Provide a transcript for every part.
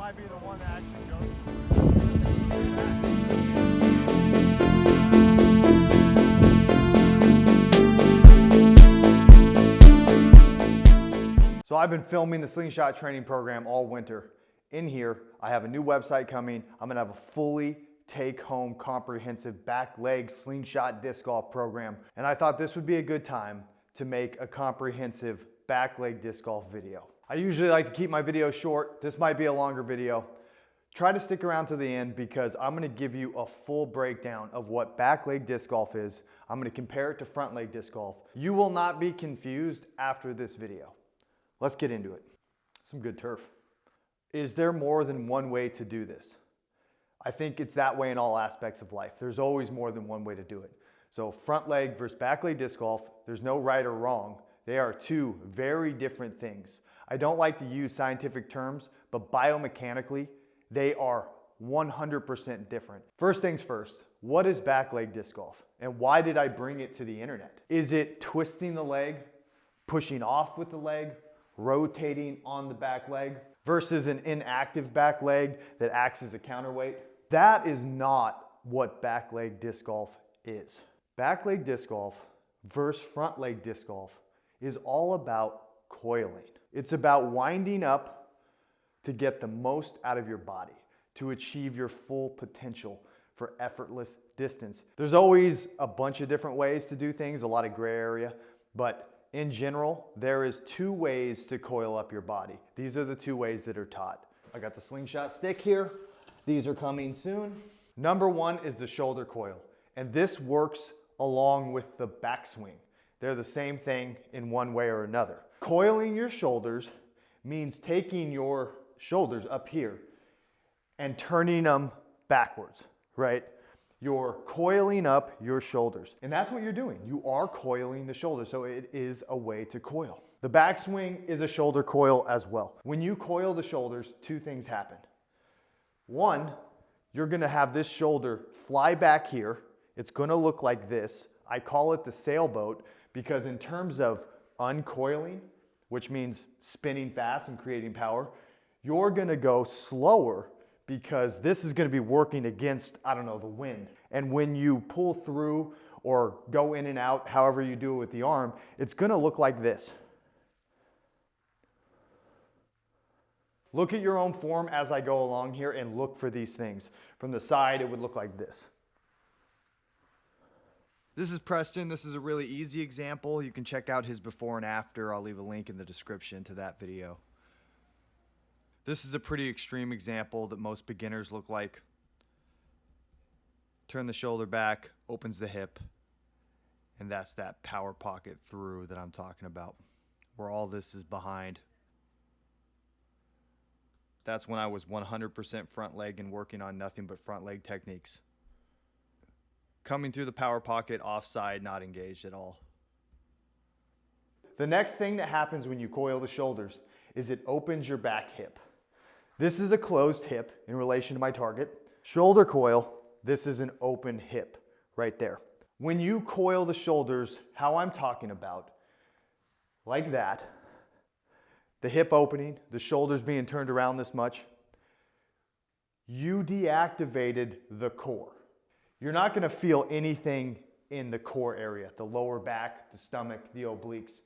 might be the one that actually goes. So I've been filming the slingshot training program all winter. In here, I have a new website coming. I'm gonna have a fully take-home comprehensive back leg slingshot disc golf program. And I thought this would be a good time to make a comprehensive back leg disc golf video. I usually like to keep my videos short. This might be a longer video. Try to stick around to the end because I'm gonna give you a full breakdown of what back leg disc golf is. I'm gonna compare it to front leg disc golf. You will not be confused after this video. Let's get into it. Some good turf. Is there more than one way to do this? I think it's that way in all aspects of life. There's always more than one way to do it. So front leg versus back leg disc golf, there's no right or wrong. They are two very different things. I don't like to use scientific terms, but biomechanically, they are 100% different. First things first, what is back leg disc golf? And why did I bring it to the internet? Is it twisting the leg, pushing off with the leg, rotating on the back leg versus an inactive back leg that acts as a counterweight? That is not what back leg disc golf is. Back leg disc golf versus front leg disc golf is all about coiling. It's about winding up to get the most out of your body, to achieve your full potential for effortless distance. There's always a bunch of different ways to do things, a lot of gray area, but in general, there is two ways to coil up your body. These are the two ways that are taught. I got the slingshot stick here. These are coming soon. Number one is the shoulder coil, and this works along with the backswing. They're the same thing in one way or another. Coiling your shoulders means taking your shoulders up here and turning them backwards, right? You're coiling up your shoulders. And that's what you're doing. You are coiling the shoulders, so it is a way to coil. The backswing is a shoulder coil as well. When you coil the shoulders, two things happen. One, you're gonna have this shoulder fly back here. It's gonna look like this. I call it the sailboat because in terms of uncoiling, which means spinning fast and creating power, you're gonna go slower because this is gonna be working against, I don't know, the wind. And when you pull through or go in and out, however you do it with the arm, it's gonna look like this. Look at your own form as I go along here and look for these things. From the side, it would look like this. This is Preston. This is a really easy example. You can check out his before and after. I'll leave a link in the description to that video. This is a pretty extreme example that most beginners look like. Turn the shoulder back, opens the hip, and that's that power pocket through that I'm talking about, where all this is behind. That's when I was 100% front leg and working on nothing but front leg techniques. Coming through the power pocket, offside, not engaged at all. The next thing that happens when you coil the shoulders is it opens your back hip. This is a closed hip in relation to my target. Shoulder coil, this is an open hip right there. When you coil the shoulders, how I'm talking about, like that, the hip opening, the shoulders being turned around this much, you deactivated the core. You're not gonna feel anything in the core area, the lower back, the stomach, the obliques,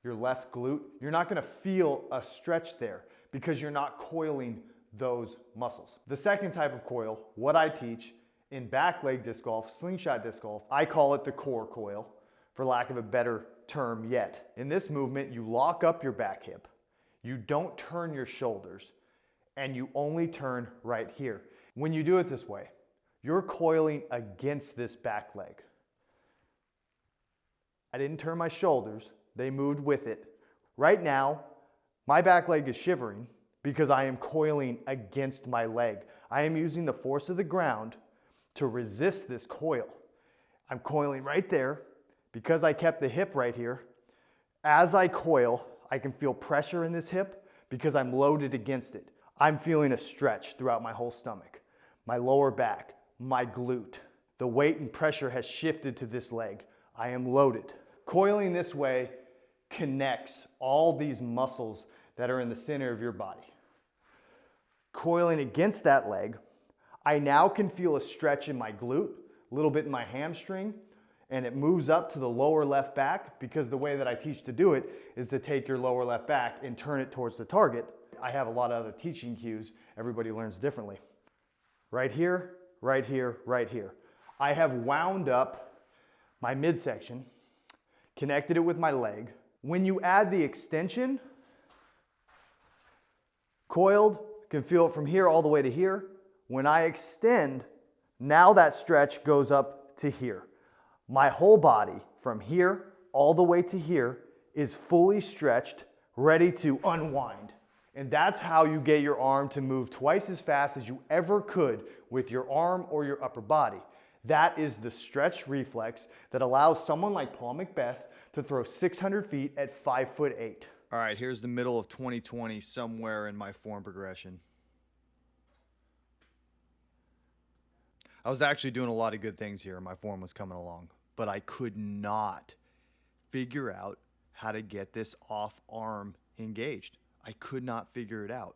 your left glute. You're not gonna feel a stretch there because you're not coiling those muscles. The second type of coil, what I teach in back leg disc golf, slingshot disc golf, I call it the core coil, for lack of a better term yet. In this movement, you lock up your back hip, you don't turn your shoulders, and you only turn right here. When you do it this way, you're coiling against this back leg. I didn't turn my shoulders, they moved with it. Right now, my back leg is shivering because I am coiling against my leg. I am using the force of the ground to resist this coil. I'm coiling right there because I kept the hip right here. As I coil, I can feel pressure in this hip because I'm loaded against it. I'm feeling a stretch throughout my whole stomach, my lower back, my glute. The weight and pressure has shifted to this leg. I am loaded. Coiling this way connects all these muscles that are in the center of your body. coiling against that leg, I now can feel a stretch in my glute, a little bit in my hamstring, and it moves up to the lower left back because the way that I teach to do it is to take your lower left back and turn it towards the target. I have a lot of other teaching cues. Everybody learns differently. Right here, right here, right here. I have wound up my midsection, connected it with my leg. When you add the extension, coiled, can feel it from here all the way to here. When I extend, now that stretch goes up to here. My whole body from here all the way to here is fully stretched, ready to unwind. And that's how you get your arm to move twice as fast as you ever could with your arm or your upper body. That is the stretch reflex that allows someone like Paul Macbeth to throw 600 feet at 5'8". All right, here's the middle of 2020 somewhere in my form progression. I was actually doing a lot of good things here. My form was coming along, but I could not figure out how to get this off arm engaged. I could not figure it out.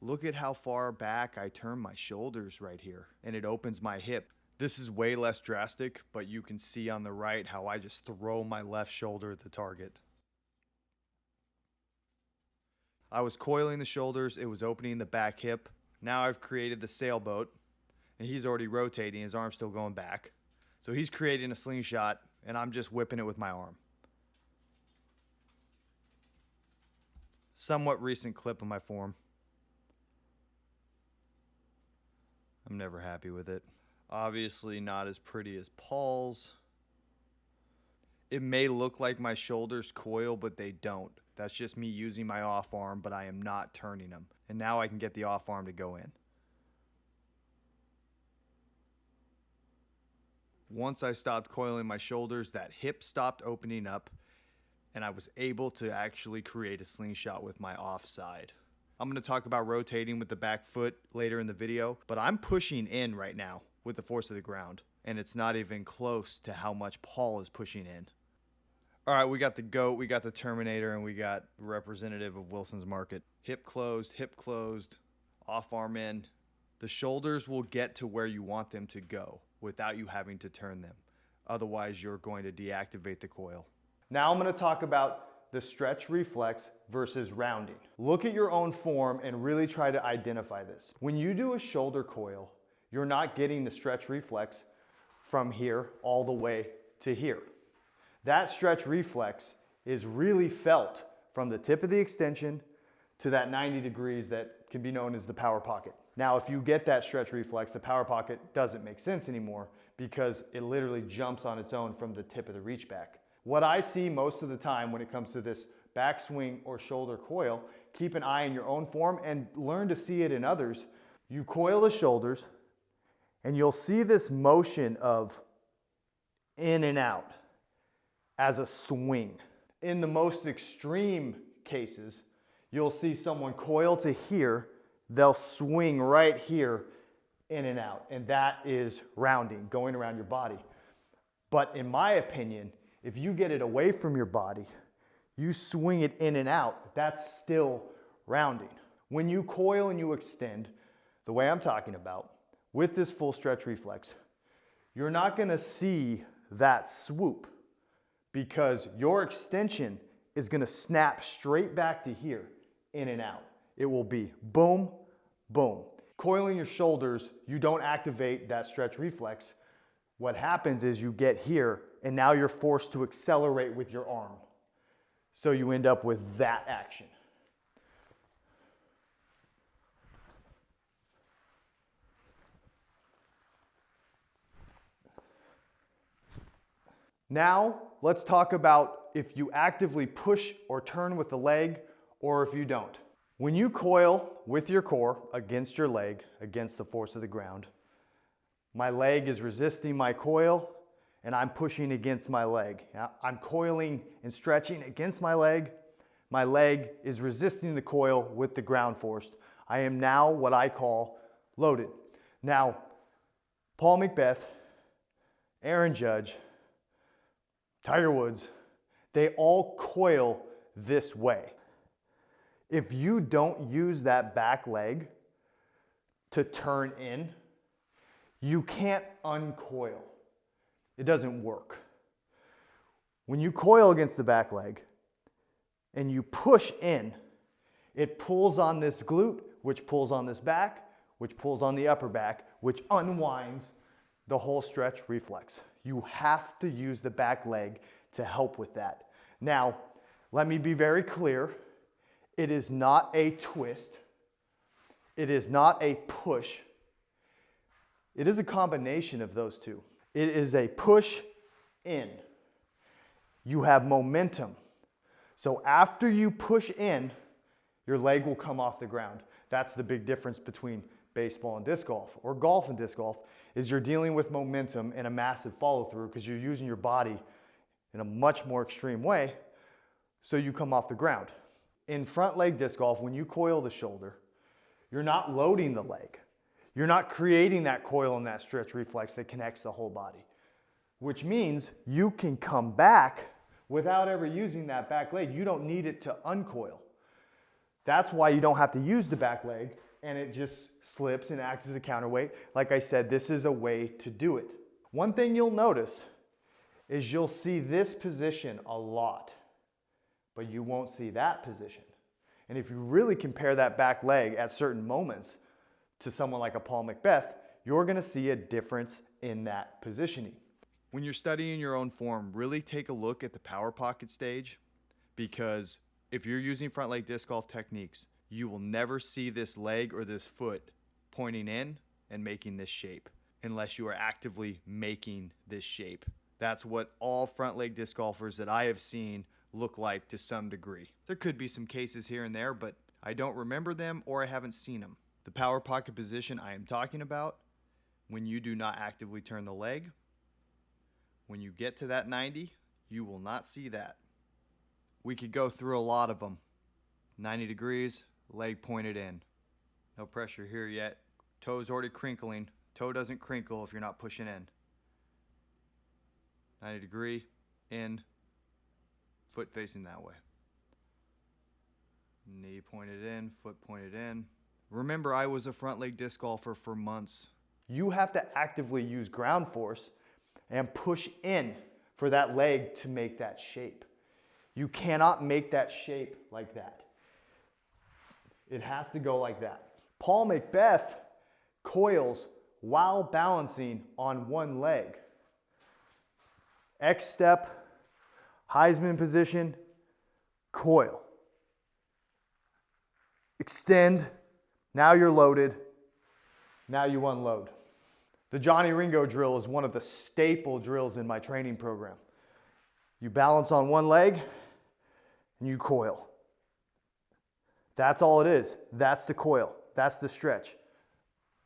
Look at how far back I turn my shoulders right here, and it opens my hip. This is way less drastic, but you can see on the right how I just throw my left shoulder at the target. I was coiling the shoulders, it was opening the back hip. Now I've created the sailboat, and he's already rotating, his arm's still going back. So he's creating a slingshot, and I'm just whipping it with my arm. Somewhat recent clip of my form. I'm never happy with it. Obviously not as pretty as Paul's. It may look like my shoulders coil, but they don't. That's just me using my off arm, but I am not turning them. And now I can get the off arm to go in. Once I stopped coiling my shoulders, that hip stopped opening up, and I was able to actually create a slingshot with my offside. I'm going to talk about rotating with the back foot later in the video, but I'm pushing in right now with the force of the ground, and it's not even close to how much Paul is pushing in. All right, we got the GOAT, we got the Terminator, and we got representative of Wilson's Market. Hip closed, off arm in. The shoulders will get to where you want them to go without you having to turn them. Otherwise, you're going to deactivate the coil. Now I'm going to talk about the stretch reflex versus rounding. Look at your own form and really try to identify this. When you do a shoulder coil, you're not getting the stretch reflex from here all the way to here. That stretch reflex is really felt from the tip of the extension to that 90 degrees that can be known as the power pocket. Now, if you get that stretch reflex, the power pocket doesn't make sense anymore because it literally jumps on its own from the tip of the reach back. What I see most of the time when it comes to this backswing or shoulder coil, keep an eye on your own form and learn to see it in others. You coil the shoulders and you'll see this motion of in and out as a swing. In the most extreme cases, you'll see someone coil to here, they'll swing right here in and out, and that is rounding, going around your body. But in my opinion, if you get it away from your body, you swing it in and out, that's still rounding. When you coil and you extend, the way I'm talking about, with this full stretch reflex, you're not gonna see that swoop because your extension is gonna snap straight back to here, in and out. It will be boom, boom. Coiling your shoulders, you don't activate that stretch reflex. What happens is you get here and now you're forced to accelerate with your arm. So you end up with that action. Now, let's talk about if you actively push or turn with the leg or if you don't. When you coil with your core against your leg, against the force of the ground, my leg is resisting my coil and I'm pushing against my leg. Now, I'm coiling and stretching against my leg is resisting the coil with the ground force. I am now what I call loaded. Now, Paul Macbeth, Aaron Judge, Tiger Woods, they all coil this way. If you don't use that back leg to turn in, you can't uncoil. It doesn't work. When you coil against the back leg and you push in, it pulls on this glute, which pulls on this back, which pulls on the upper back, which unwinds the whole stretch reflex. You have to use the back leg to help with that. Now, let me be very clear. It is not a twist. It is not a push. It is a combination of those two. It is a push in. You have momentum. So after you push in, your leg will come off the ground. That's the big difference between baseball and disc golf, or golf and disc golf, is you're dealing with momentum and a massive follow through because you're using your body in a much more extreme way, so you come off the ground. In front leg disc golf, when you coil the shoulder, you're not loading the leg. You're not creating that coil and that stretch reflex that connects the whole body, which means you can come back without ever using that back leg. You don't need it to uncoil. That's why you don't have to use the back leg and it just slips and acts as a counterweight. Like I said, this is a way to do it. One thing you'll notice is you'll see this position a lot, but you won't see that position. And if you really compare that back leg at certain moments to someone like a Paul Macbeth, you're gonna see a difference in that positioning. When you're studying your own form, really take a look at the power pocket stage, because if you're using front leg disc golf techniques, you will never see this leg or this foot pointing in and making this shape unless you are actively making this shape. That's what all front leg disc golfers that I have seen look like to some degree. There could be some cases here and there, but I don't remember them or I haven't seen them. The power pocket position I am talking about, when you do not actively turn the leg, when you get to that 90, you will not see that. We could go through a lot of them. 90 degrees, leg pointed in. No pressure here yet. Toe's already crinkling. Toe doesn't crinkle if you're not pushing in. 90 degree, in, foot facing that way. Knee pointed in, foot pointed in. Remember, I was a front leg disc golfer for months. You have to actively use ground force and push in for that leg to make that shape. You cannot make that shape like that. It has to go like that. Paul Macbeth coils while balancing on one leg. X step, Heisman position, coil. Extend, now you're loaded, now you unload. The Johnny Ringo drill is one of the staple drills in my training program. You balance on one leg and you coil. That's all it is. That's the coil. That's the stretch.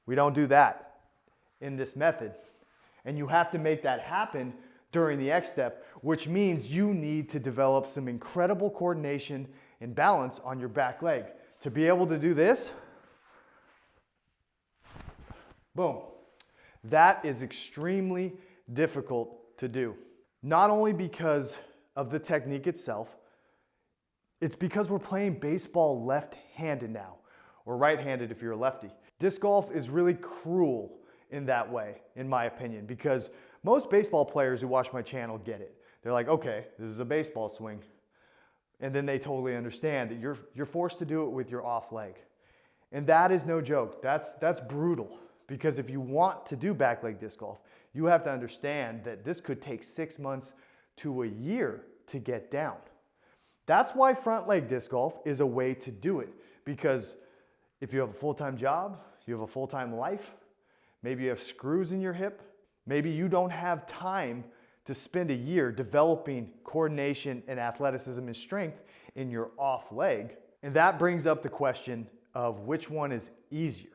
We don't do that in this method. And you have to make that happen during the X step, which means you need to develop some incredible coordination and balance on your back leg. To be able to do this, boom. That is extremely difficult to do. Not only because of the technique itself, it's because we're playing baseball left-handed now, or right-handed if you're a lefty. Disc golf is really cruel in that way, in my opinion, because most baseball players who watch my channel get it. They're like, okay, this is a baseball swing. And then they totally understand that you're forced to do it with your off leg. And that is no joke. That's brutal. Because if you want to do back leg disc golf, you have to understand that this could take 6 months to a year to get down. That's why front leg disc golf is a way to do it. Because if you have a full-time job, you have a full-time life, maybe you have screws in your hip, maybe you don't have time to spend a year developing coordination and athleticism and strength in your off leg. And that brings up the question of which one is easier.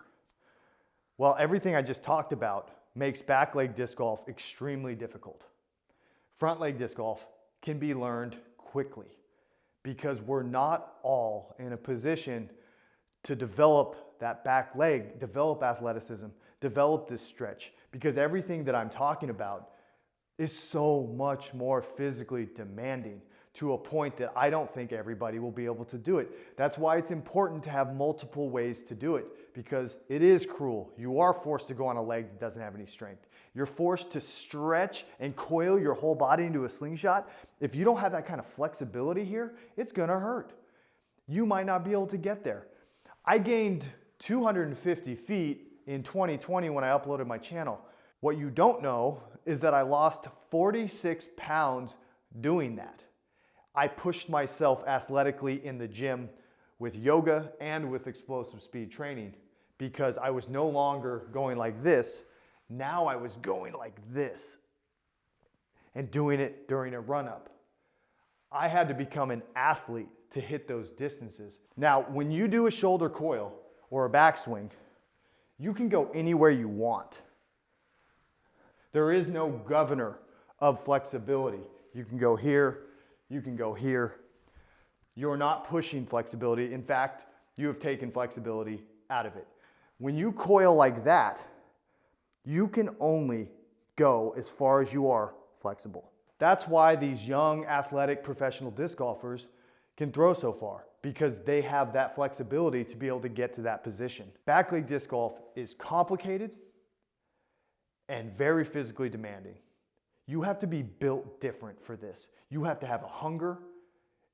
Well, everything I just talked about makes back leg disc golf extremely difficult. Front leg disc golf can be learned quickly because we're not all in a position to develop that back leg, develop athleticism, develop this stretch, because everything that I'm talking about is so much more physically demanding to a point that I don't think everybody will be able to do it. That's why it's important to have multiple ways to do it, because it is cruel. You are forced to go on a leg that doesn't have any strength. You're forced to stretch and coil your whole body into a slingshot. If you don't have that kind of flexibility here, it's gonna hurt. You might not be able to get there. I gained 250 feet in 2020 when I uploaded my channel. What you don't know is that I lost 46 pounds doing that. I pushed myself athletically in the gym with yoga and with explosive speed training because I was no longer going like this. Now I was going like this and doing it during a run-up. I had to become an athlete to hit those distances. Now, when you do a shoulder coil or a backswing, you can go anywhere you want. There is no governor of flexibility. You can go here, you can go here. You're not pushing flexibility. In fact, you have taken flexibility out of it. When you coil like that, you can only go as far as you are flexible. That's why these young, athletic, professional disc golfers can throw so far, because they have that flexibility to be able to get to that position. Back leg disc golf is complicated and very physically demanding. You have to be built different for this. You have to have a hunger,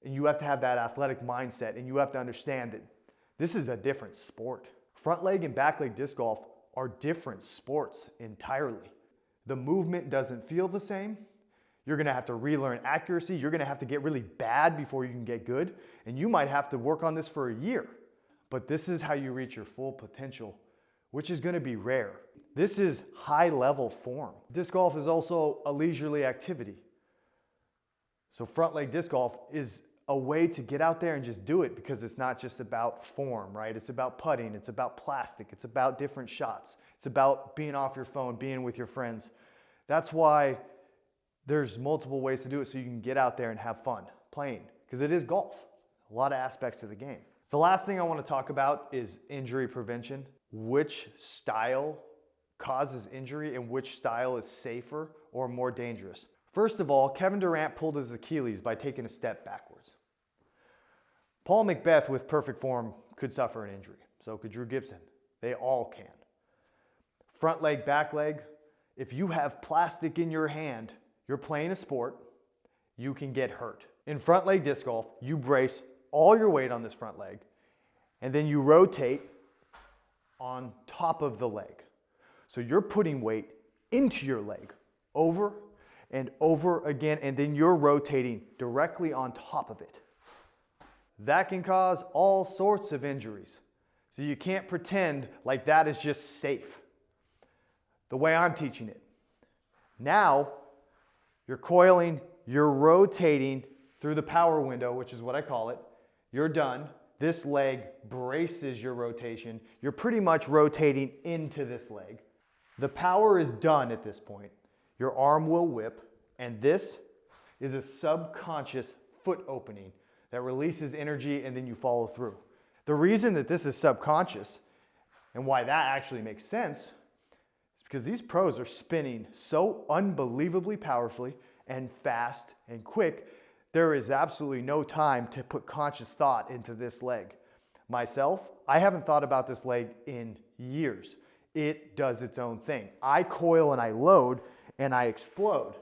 and you have to have that athletic mindset, and you have to understand that this is a different sport. Front leg and back leg disc golf are different sports entirely. The movement doesn't feel the same. You're gonna have to relearn accuracy. You're gonna have to get really bad before you can get good. And you might have to work on this for a year. But this is how you reach your full potential, which is gonna be rare. This is high level form. Disc golf is also a leisurely activity. So front leg disc golf is a way to get out there and just do it, because it's not just about form, right? It's about putting, it's about plastic, it's about different shots. It's about being off your phone, being with your friends. That's why there's multiple ways to do it, so you can get out there and have fun playing, because it is golf. A lot of aspects to the game. The last thing I want to talk about is injury prevention. Which style causes injury and which style is safer or more dangerous? First of all, Kevin Durant pulled his Achilles by taking a step backwards. Paul Macbeth with perfect form could suffer an injury. So could Drew Gibson. They all can. Front leg, back leg. If you have plastic in your hand, you're playing a sport, you can get hurt. In front leg disc golf, you brace all your weight on this front leg, and then you rotate on top of the leg. So you're putting weight into your leg over and over again, and then you're rotating directly on top of it. That can cause all sorts of injuries. So you can't pretend like that is just safe. The way I'm teaching it. Now, you're coiling, you're rotating through the power window, which is what I call it. You're done. This leg braces your rotation. You're pretty much rotating into this leg. The power is done at this point. Your arm will whip, and this is a subconscious foot opening that releases energy, and then you follow through. The reason that this is subconscious and why that actually makes sense is because these pros are spinning so unbelievably powerfully and fast and quick. There is absolutely no time to put conscious thought into this leg. Myself, I haven't thought about this leg in years. It does its own thing. I coil and I load and I explode.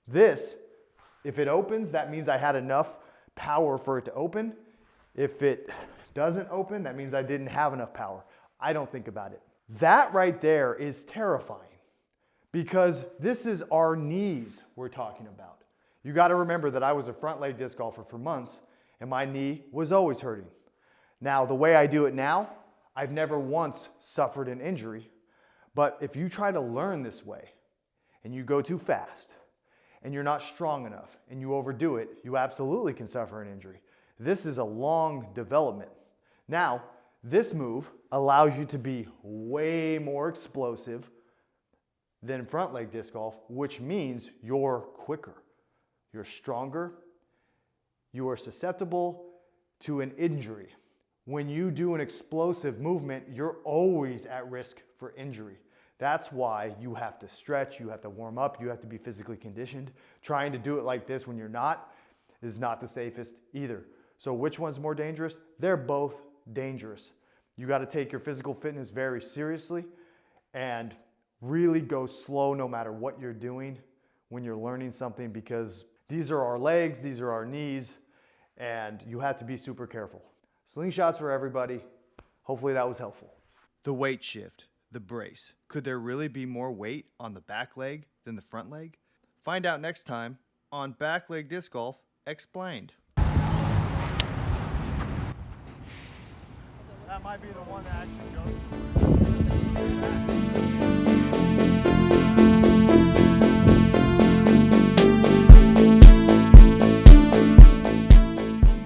This, if it opens, that means I had enough power for it to open. If it doesn't open, that means I didn't have enough power. I don't think about it. That right there is terrifying, because this is our knees we're talking about. You got to remember that I was a front leg disc golfer for months, and my knee was always hurting. Now, the way I do it now, I've never once suffered an injury, but if you try to learn this way and you go too fast and you're not strong enough and you overdo it, you absolutely can suffer an injury. This is a long development. Now, this move allows you to be way more explosive than front leg disc golf, which means you're quicker, you're stronger, you are susceptible to an injury. When you do an explosive movement, you're always at risk for injury. That's why you have to stretch, you have to warm up, you have to be physically conditioned. Trying to do it like this when you're not, is not the safest either. So which one's more dangerous? They're both dangerous. You got to take your physical fitness very seriously and really go slow no matter what you're doing when you're learning something, because these are our legs, these are our knees, and you have to be super careful. Slingshots for everybody. Hopefully that was helpful. The weight shift, the brace. Could there really be more weight on the back leg than the front leg? Find out next time on Back Leg Disc Golf Explained. That might be the one that actually goes.